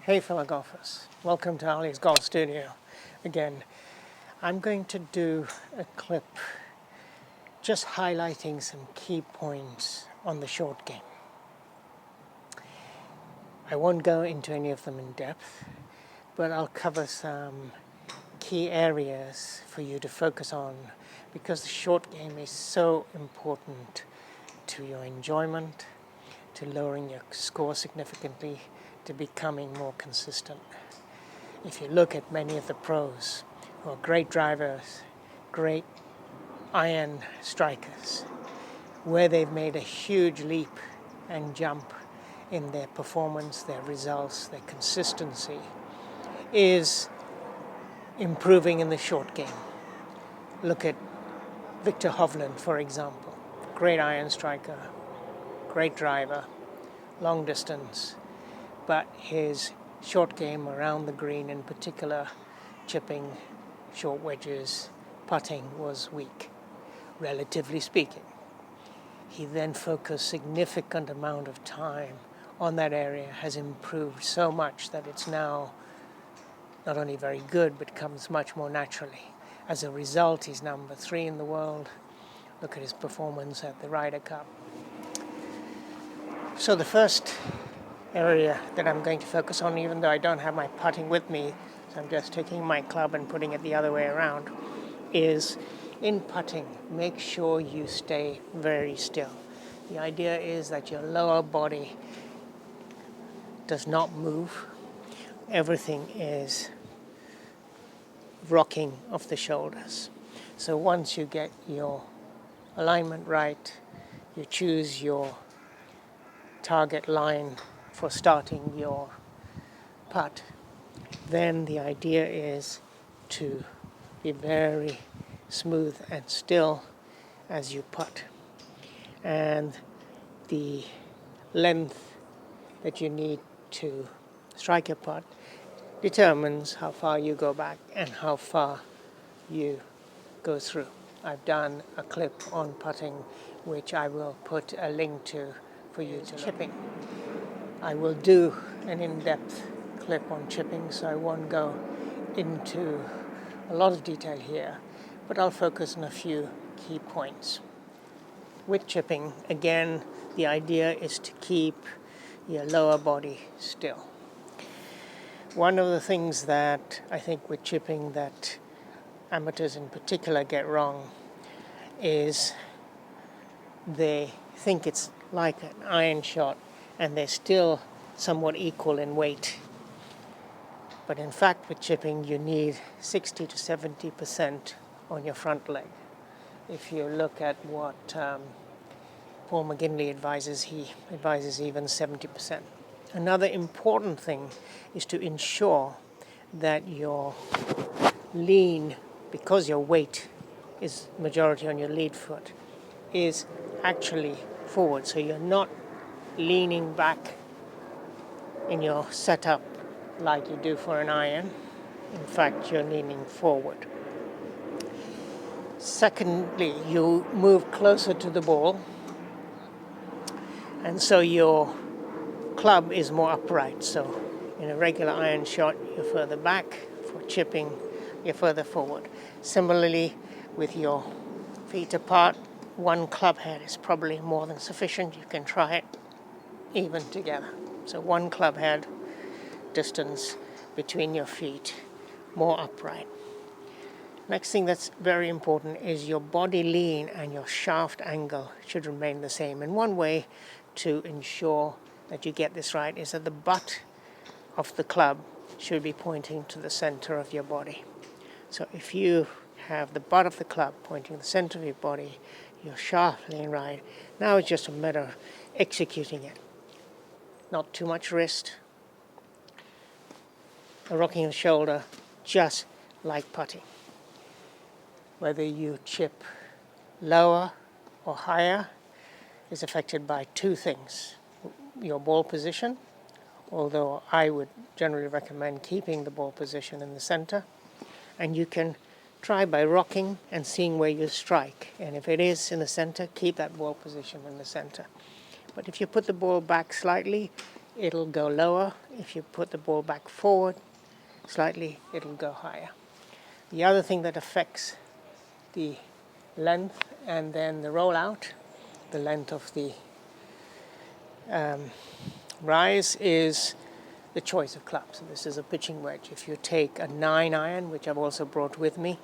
Hey fellow golfers, welcome to Ali's Golf Studio. Again, I'm going to do a clip just highlighting some key points on the short game. I won't go into any of them in depth, but I'll cover some key areas for you to focus on because the short game is so important to your enjoyment, to lowering your score significantly, to becoming more consistent. If you look at many of the pros who are great drivers, great iron strikers, where they've made a huge leap and jump in their performance, their results, their consistency, is improving in the short game. Look at Victor Hovland, for example. Great iron striker, great driver, long distance, but his short game around the green, in particular chipping, short wedges, putting, was weak, relatively speaking. He then focused significant amount of time on that area, has improved so much that it's now not only very good, but comes much more naturally. As a result, he's number 3 in the world. Look at his performance at the Ryder Cup. So the first area that I'm going to focus on, even though I don't have my putting with me, so I'm just taking my club and putting it the other way around, is in putting, make sure you stay very still. The idea is that your lower body does not move. Everything is rocking of the shoulders. So once you get your alignment right, you choose your target line for starting your putt, then the idea is to be very smooth and still as you putt. And the length that you need to strike your putt determines how far you go back and how far you go through. I've done a clip on putting, which I will put a link to for you to chipping. I will do an in-depth clip on chipping, so I won't go into a lot of detail here, but I'll focus on a few key points. With chipping, again, the idea is to keep your lower body still. One of the things that I think with chipping that amateurs in particular get wrong is they think it's like an iron shot and they're still somewhat equal in weight. But in fact, with chipping, you need 60 to 70% on your front leg. If you look at what Paul McGinley advises, he advises even 70%. Another important thing is to ensure that your lean, because your weight is majority on your lead foot, is actually forward. So you're not leaning back in your setup like you do for an iron. In fact, you're leaning forward. Secondly, you move closer to the ball, and so your club is more upright. So in a regular iron shot, you're further back. For chipping, you're further forward. Similarly, with your feet apart, one club head is probably more than sufficient. You can try it even together. So one club head distance between your feet, more upright. Next thing that's very important is your body lean and your shaft angle should remain the same. And one way to ensure that you get this right is that the butt of the club should be pointing to the center of your body. So if you have the butt of the club pointing to the center of your body, your shaft laying right, now it's just a matter of executing it. Not too much wrist, a rocking of the shoulder, just like putting. Whether you chip lower or higher is affected by two things. Your ball position, although I would generally recommend keeping the ball position in the center, and you can try by rocking and seeing where you strike. And if it is in the center, keep that ball position in the center. But if you put the ball back slightly, it'll go lower. If you put the ball back forward slightly, it'll go higher. The other thing that affects the length and then the rollout, the length of the rise, is the choice of clubs. So this is a pitching wedge. If you take a 9 iron, which I've also brought with me,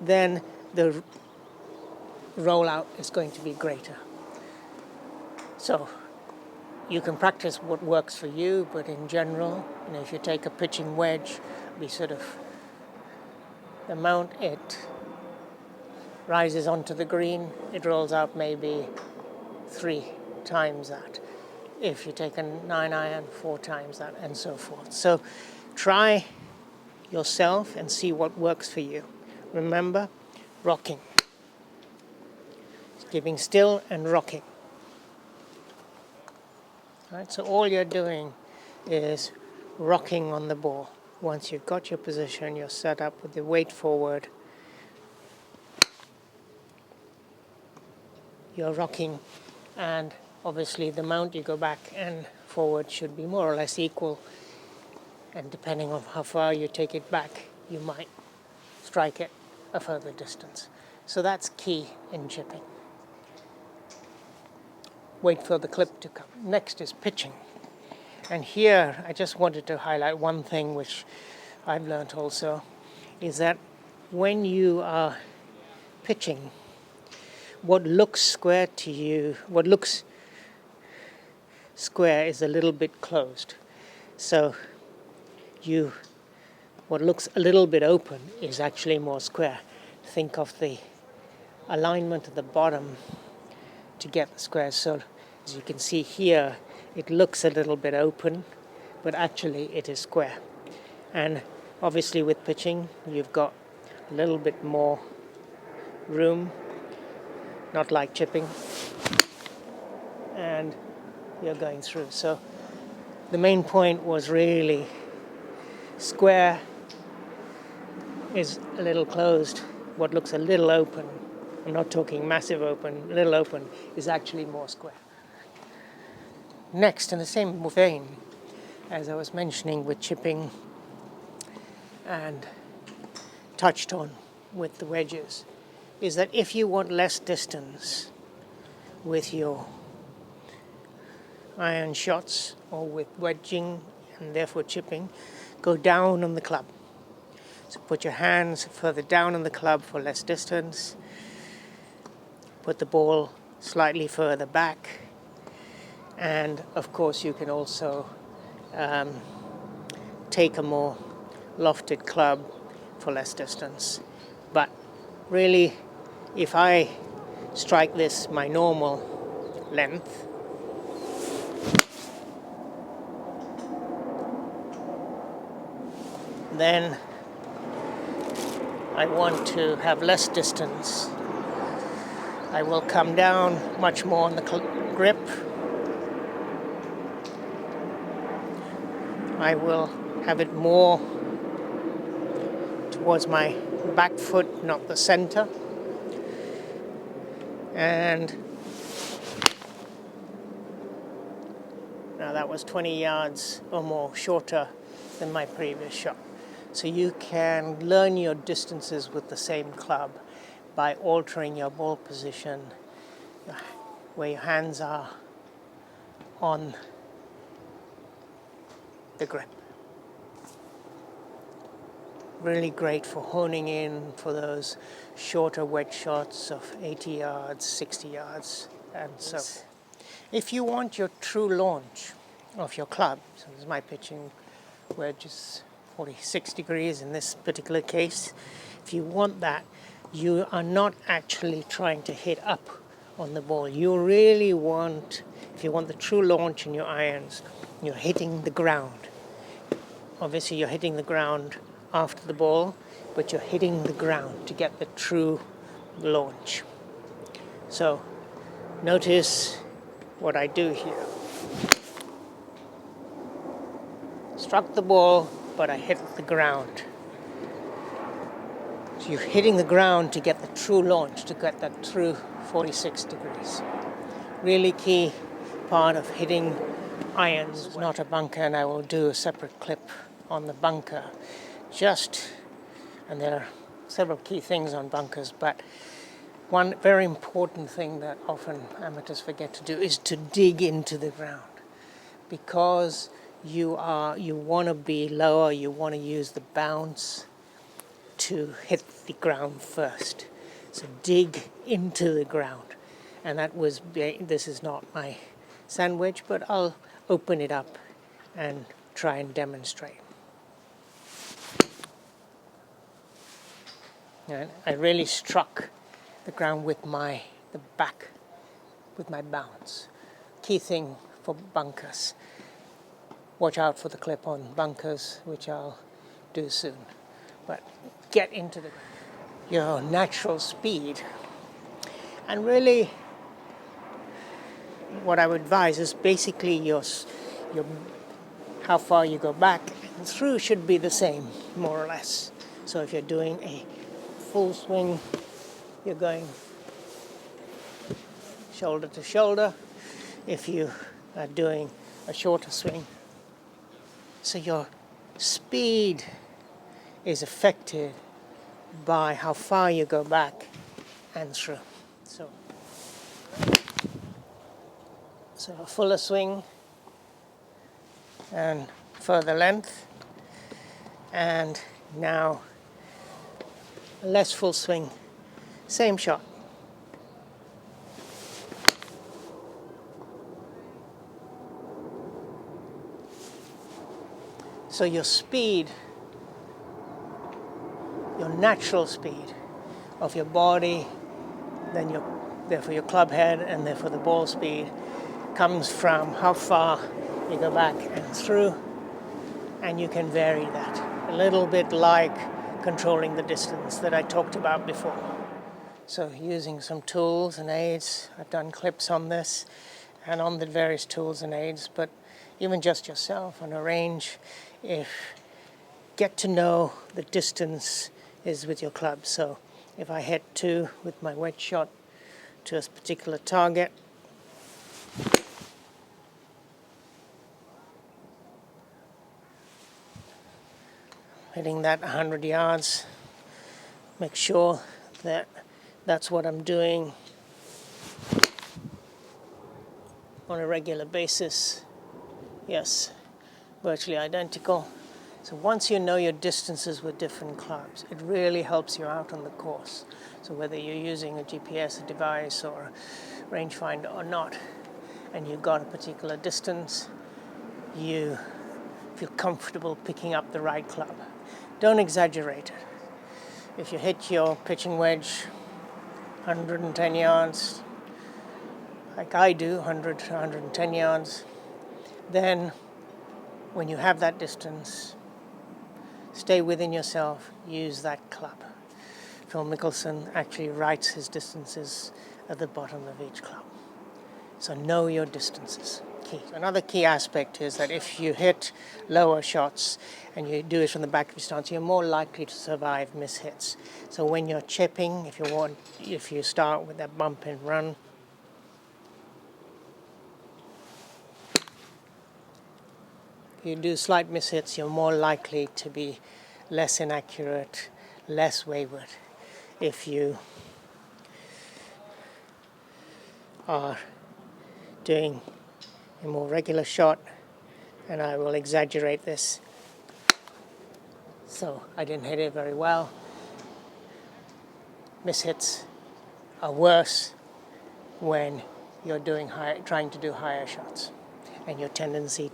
then the rollout is going to be greater. So you can practice what works for you, but in general, if you take a pitching wedge, be sort of the amount it rises onto the green, it rolls out maybe 3 times that. If you take a 9 iron, 4 times that, and so forth. So try yourself and see what works for you. Remember, rocking. Keeping still and rocking. Right, so all you're doing is rocking on the ball. Once you've got your position, you're set up with the weight forward, you're rocking, and obviously the amount you go back and forward should be more or less equal, and depending on how far you take it back, you might strike it a further distance. So that's key in chipping. Wait for the clip to come. Next is pitching. And here I just wanted to highlight one thing which I've learned also, is that when you are pitching, what looks square to you, what looks square is a little bit closed. So what looks a little bit open is actually more square. Think of the alignment at the bottom to get the square. So as you can see here, it looks a little bit open, but actually it is square. And obviously with pitching, you've got a little bit more room, not like chipping, and you're going through. So the main point was really square is a little closed. What looks a little open, I'm not talking massive open, little open, is actually more square. Next, in the same vein, as I was mentioning with chipping and touched on with the wedges, is that if you want less distance with your iron shots or with wedging and therefore chipping, go down on the club. So put your hands further down on the club for less distance. Put the ball slightly further back. And of course you can also take a more lofted club for less distance. But really, if I strike this my normal length, then I want to have less distance. I will come down much more on the grip. I will have it more towards my back foot, not the center. And now that was 20 yards or more shorter than my previous shot. So you can learn your distances with the same club by altering your ball position, where your hands are on the grip. Really great for honing in for those shorter wedge shots of 80 yards, 60 yards, and so. If you want your true launch of your club, so this is my pitching wedge is 46 degrees in this particular case. If you want that, you are not actually trying to hit up on the ball. You really want, if you want the true launch in your irons, you're hitting the ground. Obviously you're hitting the ground after the ball, but you're hitting the ground to get the true launch. So notice what I do here. Struck the ball, but I hit the ground. So you're hitting the ground to get the true launch, to get that true 46 degrees. Really key part of hitting irons, not a bunker, and I will do a separate clip on the bunker. And there are several key things on bunkers, but one very important thing that often amateurs forget to do is to dig into the ground, because you want to be lower, you want to use the bounce to hit the ground first. So dig into the ground. And this is not my sandwich, but I'll open it up and try and demonstrate. And I really struck the ground with my bounce. Key thing for bunkers. Watch out for the clip on bunkers, which I'll do soon. But get into your natural speed. And really, what I would advise is basically your how far you go back and through should be the same, more or less. So if you're doing a full swing, you're going shoulder to shoulder. If you are doing a shorter swing, so your speed is affected by how far you go back and through. So a fuller swing and further length, and now a less full swing, same shot. So your speed, your natural speed of your body, therefore your club head, and therefore the ball speed, comes from how far you go back and through, and you can vary that. A little bit like controlling the distance that I talked about before. So using some tools and aids, I've done clips on this and on the various tools and aids, but even just yourself on a range, get to know the distance is with your club. So if I hit 2 with my wedge shot to a particular target, hitting that 100 yards, make sure that that's what I'm doing on a regular basis. Yes, virtually identical. So once you know your distances with different clubs, it really helps you out on the course. So whether you're using a GPS device or a rangefinder or not, and you've got a particular distance, you feel comfortable picking up the right club. Don't exaggerate it. If you hit your pitching wedge 110 yards, like I do, 100 to 110 yards, then when you have that distance, stay within yourself, use that club. Phil Mickelson actually writes his distances at the bottom of each club. So know your distances. Key. Another key aspect is that if you hit lower shots and you do it from the back of your stance, you're more likely to survive mishits. So when you're chipping, if you start with that bump and run, if you do slight mishits, you're more likely to be less inaccurate, less wayward. If you are doing a more regular shot, and I will exaggerate this, so I didn't hit it very well. Mishits are worse when you're trying to do higher shots, and your tendency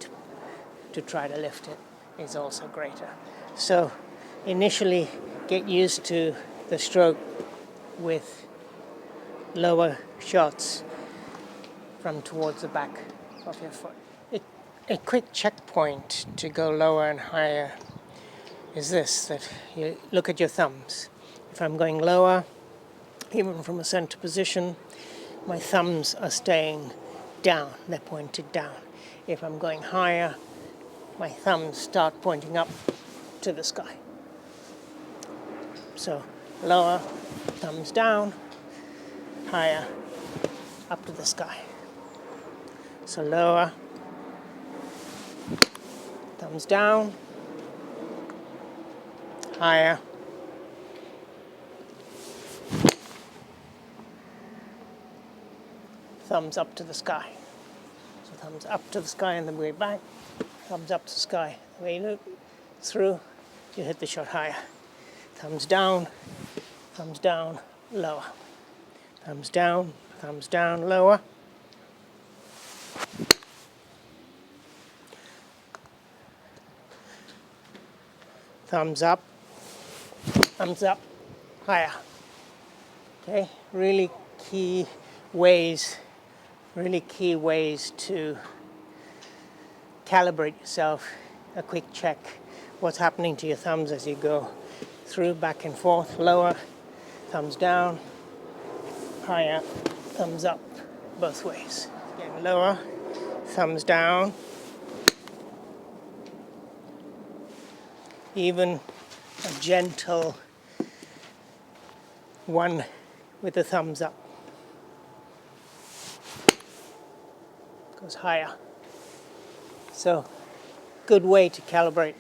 to try to lift it is also greater. So initially get used to the stroke with lower shots from towards the back of your foot. A quick checkpoint to go lower and higher is this, that you look at your thumbs. If I'm going lower, even from a center position, my thumbs are staying down, they're pointed down. If I'm going higher, my thumbs start pointing up to the sky. So lower, thumbs down, higher, up to the sky. So lower, thumbs down, higher, thumbs up to the sky. So thumbs up to the sky on the way back, thumbs up to the sky. The way you look through, you hit the shot higher. Thumbs down, lower. Thumbs down, lower. Thumbs up, higher. Okay, really key ways to calibrate yourself. A quick check what's happening to your thumbs as you go through, back and forth. Lower, thumbs down, higher, thumbs up, both ways. Again, lower, thumbs down. Even a gentle one with the thumbs up goes higher. So, good way to calibrate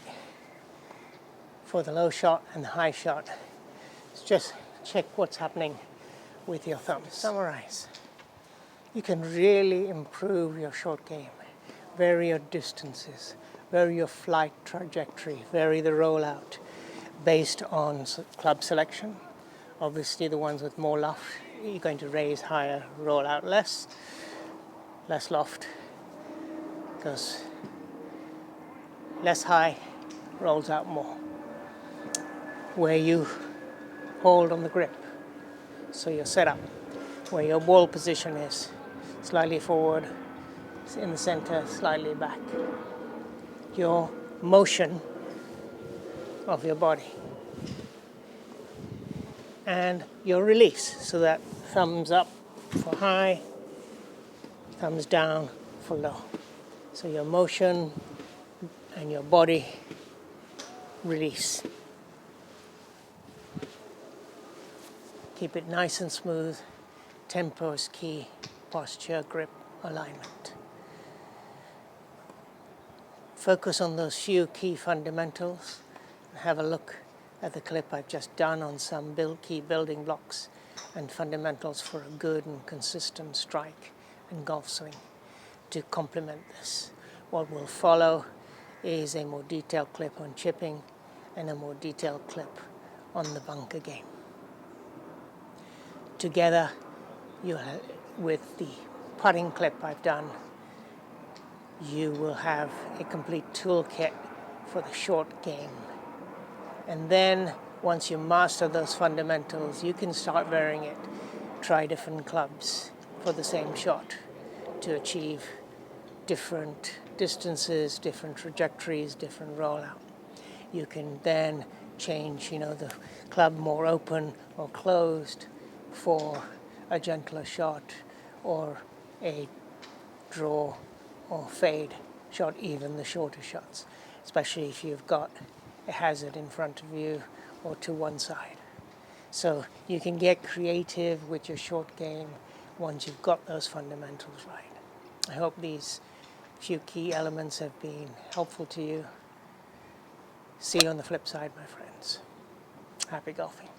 for the low shot and the high shot. Just check what's happening with your thumbs. To summarize, you can really improve your short game. Vary your distances, vary your flight trajectory, vary the rollout based on club selection. Obviously the ones with more loft, you're going to raise higher, roll out less loft, goes less high, rolls out more. Where you hold on the grip, so your setup, where your ball position is, slightly forward, in the center, slightly back. Your motion of your body. And your release, so that thumbs up for high, thumbs down for low. So your motion and your body release. Keep it nice and smooth. Tempo is key. Posture, grip, alignment. Focus on those few key fundamentals. Have a look at the clip I've just done on some key building blocks and fundamentals for a good and consistent strike and golf swing to complement this. What will follow is a more detailed clip on chipping and a more detailed clip on the bunker game. Together, with the putting clip I've done, you will have a complete toolkit for the short game. And then, once you master those fundamentals, you can start varying it. Try different clubs for the same shot to achieve different distances, different trajectories, different rollout. You can then change, the club more open or closed for a gentler shot or a draw or fade shot, even the shorter shots, especially if you've got a hazard in front of you or to one side. So you can get creative with your short game once you've got those fundamentals right. I hope these few key elements have been helpful to you. See you on the flip side, my friends. Happy golfing.